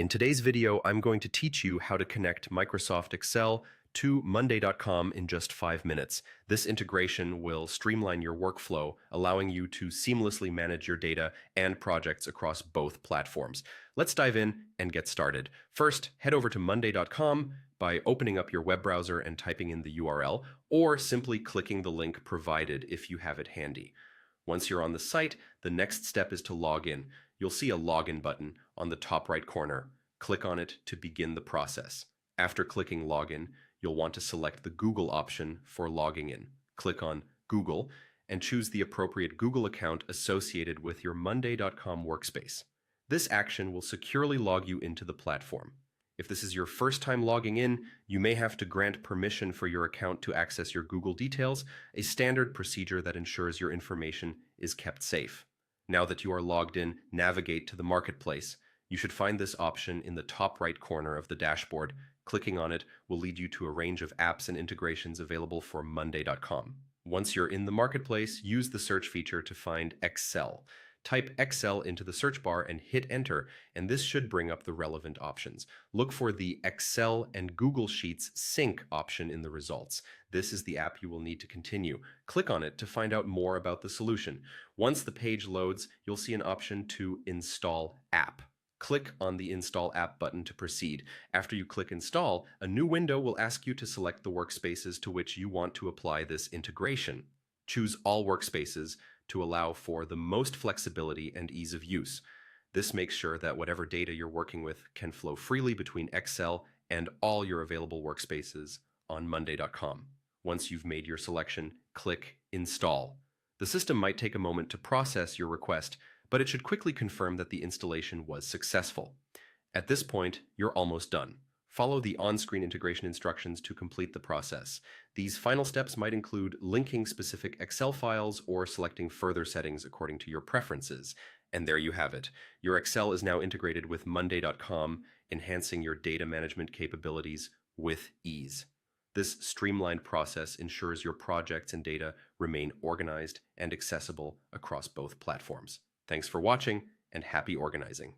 In today's video, I'm going to teach you how to connect Microsoft Excel to Monday.com in just 5 minutes. This integration will streamline your workflow, allowing you to seamlessly manage your data and projects across both platforms. Let's dive in and get started. First, head over to Monday.com by opening up your web browser and typing in the URL, or simply clicking the link provided if you have it handy. Once you're on the site, the next step is to log in. You'll see a login button on the top right corner. Click on it to begin the process. After clicking Login, you'll want to select the Google option for logging in. Click on Google and choose the appropriate Google account associated with your Monday.com workspace. This action will securely log you into the platform. If this is your first time logging in, you may have to grant permission for your account to access your Google details, a standard procedure that ensures your information is kept safe. Now that you are logged in, navigate to the marketplace. You should find this option in the top right corner of the dashboard. Clicking on it will lead you to a range of apps and integrations available for Monday.com. Once you're in the marketplace, use the search feature to find Excel. Type Excel into the search bar and hit enter, and this should bring up the relevant options. Look for the Excel and Google Sheets sync option in the results. This is the app you will need to continue. Click on it to find out more about the solution. Once the page loads, you'll see an option to install app. Click on the Install App button to proceed. After you click Install, a new window will ask you to select the workspaces to which you want to apply this integration. Choose All Workspaces to allow for the most flexibility and ease of use. This makes sure that whatever data you're working with can flow freely between Excel and all your available workspaces on Monday.com. Once you've made your selection, click Install. The system might take a moment to process your request, but it should quickly confirm that the installation was successful. At this point, you're almost done. Follow the on-screen integration instructions to complete the process. These final steps might include linking specific Excel files or selecting further settings according to your preferences. And there you have it. Your Excel is now integrated with Monday.com, enhancing your data management capabilities with ease. This streamlined process ensures your projects and data remain organized and accessible across both platforms. Thanks for watching, and happy organizing.